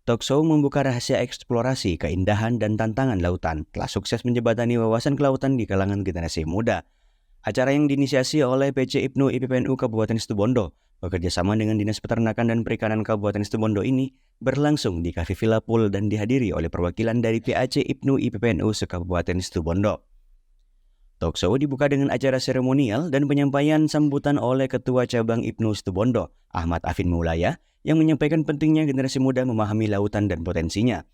Talkshow membuka rahasia eksplorasi, keindahan, dan tantangan lautan telah sukses menjembatani wawasan kelautan di kalangan generasi muda. Acara yang diinisiasi oleh PC IPNU IPPNU Kabupaten Situbondo bekerjasama dengan Dinas Peternakan dan Perikanan Kabupaten Situbondo ini berlangsung di Cafe Villa Pool dan dihadiri oleh perwakilan dari PAC IPNU IPPNU se-Kabupaten Situbondo. Talkshow dibuka dengan acara seremonial dan penyampaian sambutan oleh Ketua Cabang IPNU Situbondo, Ahmad Afin Maulaya, yang menyampaikan pentingnya generasi muda memahami lautan dan potensinya.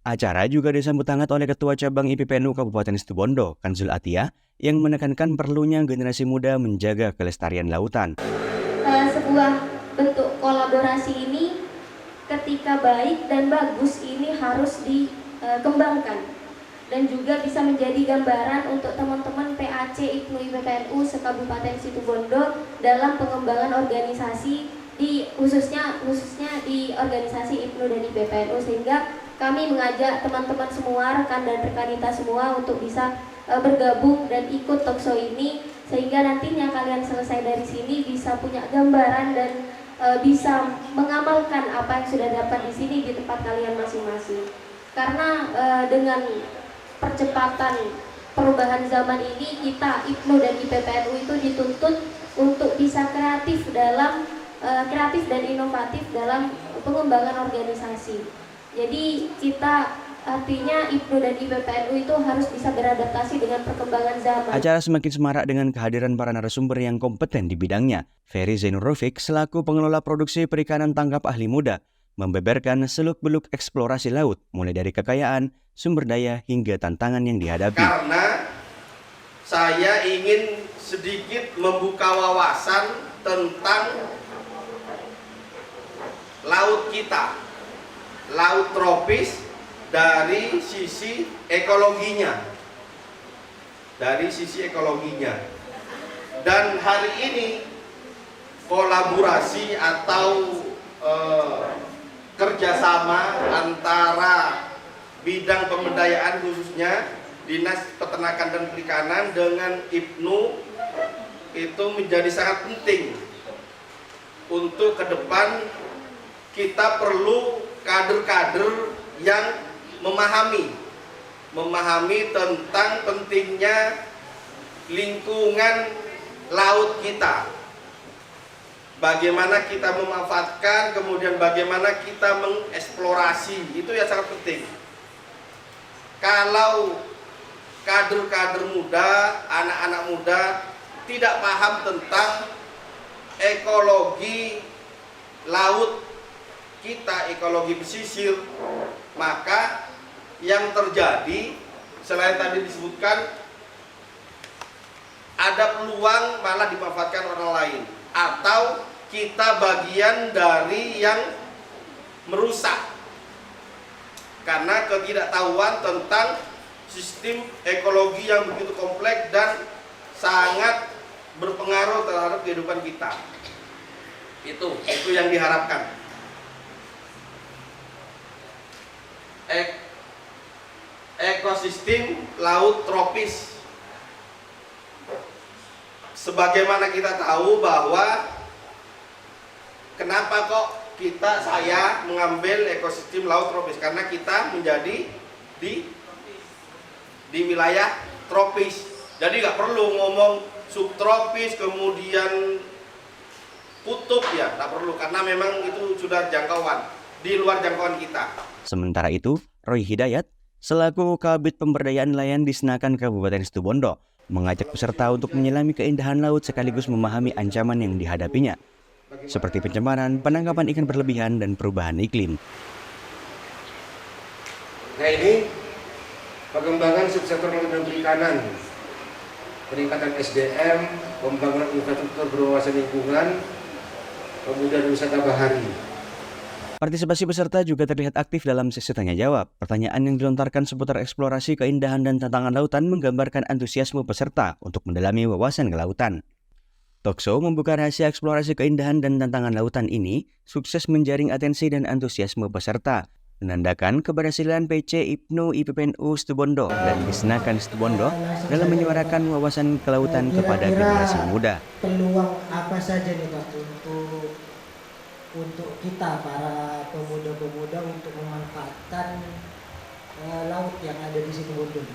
Acara juga disambut hangat oleh Ketua Cabang IPPNU Kabupaten Situbondo, Kanzul Atia, yang menekankan perlunya generasi muda menjaga kelestarian lautan. Sebuah bentuk kolaborasi ini ketika baik dan bagus ini harus dikembangkan dan juga bisa menjadi gambaran untuk teman-teman PAC IPNU IPPNU se-Kabupaten Situbondo dalam pengembangan organisasi khususnya di organisasi IPNU dan IPPNU, sehingga kami mengajak teman-teman semua, rekan dan rekanita semua untuk bisa bergabung dan ikut talkshow ini, sehingga nantinya kalian selesai dari sini bisa punya gambaran dan bisa mengamalkan apa yang sudah dapat di sini di tempat kalian masing-masing. Karena dengan percepatan perubahan zaman ini, kita IPNU dan IPPNU itu dituntut untuk bisa kreatif dan inovatif dalam pengembangan organisasi. Jadi kita artinya IPNU dan IPPNU itu harus bisa beradaptasi dengan perkembangan zaman. Acara semakin semarak dengan kehadiran para narasumber yang kompeten di bidangnya. Ferry Zainur Rafiq selaku pengelola produksi perikanan tangkap ahli muda membeberkan seluk-beluk eksplorasi laut, mulai dari kekayaan, sumber daya, hingga tantangan yang dihadapi. Karena saya ingin sedikit membuka wawasan tentang laut kita, laut tropis dari sisi ekologinya. Dan hari ini kolaborasi atau kerjasama antara bidang pemberdayaan khususnya Dinas Peternakan dan Perikanan dengan IPNU itu menjadi sangat penting. Untuk ke depan kita perlu kader-kader yang memahami tentang pentingnya lingkungan laut kita. Bagaimana kita memanfaatkan, kemudian bagaimana kita mengeksplorasi, itu yang sangat penting. Kalau kader-kader muda, anak-anak muda tidak paham tentang ekologi laut kita, ekologi pesisir, maka yang terjadi selain tadi disebutkan, ada peluang malah dimanfaatkan orang lain, atau kita bagian dari yang merusak karena ketidaktahuan tentang sistem ekologi yang begitu kompleks dan sangat berpengaruh terhadap kehidupan kita. Itu yang diharapkan. Ekosistem laut tropis. Sebagaimana kita tahu bahwa kenapa kok saya mengambil ekosistem laut tropis, karena kita menjadi di wilayah tropis. Jadi nggak perlu ngomong subtropis kemudian kutub, ya nggak perlu, karena memang itu sudah jangkauan di luar jangkauan kita. Sementara itu, Roy Hidayat selaku Kabid Pemberdayaan Nelayan Disnakan Kabupaten Situbondo mengajak peserta untuk menyelami keindahan laut sekaligus memahami ancaman yang dihadapinya, seperti pencemaran, penangkapan ikan berlebihan, dan perubahan iklim. Nah, ini pengembangan subsektor laut dan perikanan, peningkatan SDM, pembangunan infrastruktur berwawasan lingkungan, kemudian wisata bahari. Partisipasi peserta juga terlihat aktif dalam sesi tanya-jawab. Pertanyaan yang dilontarkan seputar eksplorasi keindahan dan tantangan lautan menggambarkan antusiasme peserta untuk mendalami wawasan kelautan. Talkshow membuka rahasia eksplorasi keindahan dan tantangan lautan ini sukses menjaring atensi dan antusiasme peserta, menandakan keberhasilan PC IPNU IPPNU Situbondo dan Disnakan Situbondo dalam menyuarakan wawasan kelautan kepada generasi muda. Peluang apa saja nih Pak untuk untuk kita para pemuda-pemuda untuk memanfaatkan laut yang ada di situ Bondo. Ya,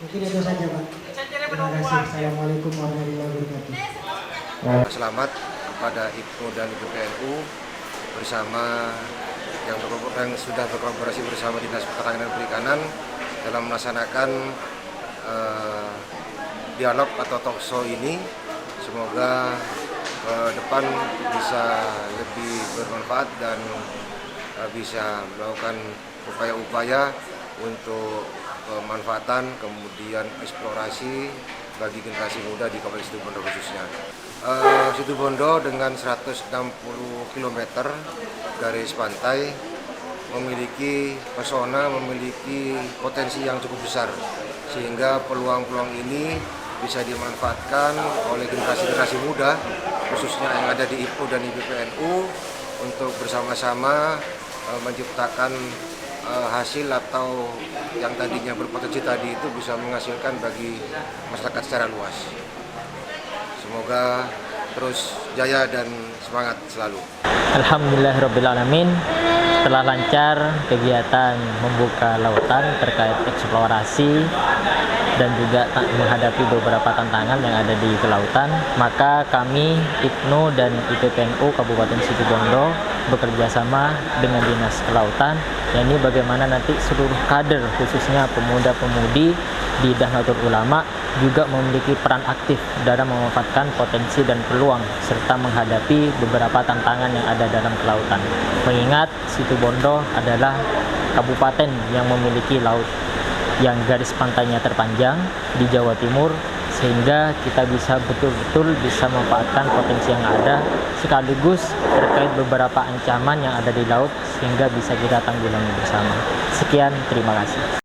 mungkin itu saja Pak. Terima kasih. Assalamualaikum warahmatullahi wabarakatuh. Selamat kepada IPNU dan IPPNU bersama yang sudah berkolaborasi bersama Dinas Pertanian dan Perikanan dalam melaksanakan dialog atau talkshow ini. Semoga ke depan bisa lebih bermanfaat dan bisa melakukan upaya-upaya untuk pemanfaatan kemudian eksplorasi bagi generasi muda di Kabupaten Situbondo khususnya. Situbondo dengan 160 km garis pantai memiliki pesona, memiliki potensi yang cukup besar, sehingga peluang-peluang ini bisa dimanfaatkan oleh generasi-generasi muda khususnya yang ada di IPNU dan IPPNU untuk bersama-sama menciptakan hasil atau yang tadinya berpotensi tadi itu bisa menghasilkan bagi masyarakat secara luas. Semoga terus jaya dan semangat selalu. Alhamdulillahirrabbilalamin, setelah lancar kegiatan membuka lautan terkait eksplorasi dan juga menghadapi beberapa tantangan yang ada di kelautan, maka kami IPNU dan IPPNU Kabupaten Situbondo bekerja sama dengan Dinas Kelautan, yakni bagaimana nanti seluruh kader khususnya pemuda-pemudi di Nahdlatul Ulama juga memiliki peran aktif dalam memanfaatkan potensi dan peluang serta menghadapi beberapa tantangan yang ada dalam kelautan. Mengingat Situbondo adalah kabupaten yang memiliki laut yang garis pantainya terpanjang di Jawa Timur, sehingga kita bisa betul-betul bisa memanfaatkan potensi yang ada sekaligus terkait beberapa ancaman yang ada di laut sehingga bisa kita tanggulangi bersama. Sekian, terima kasih.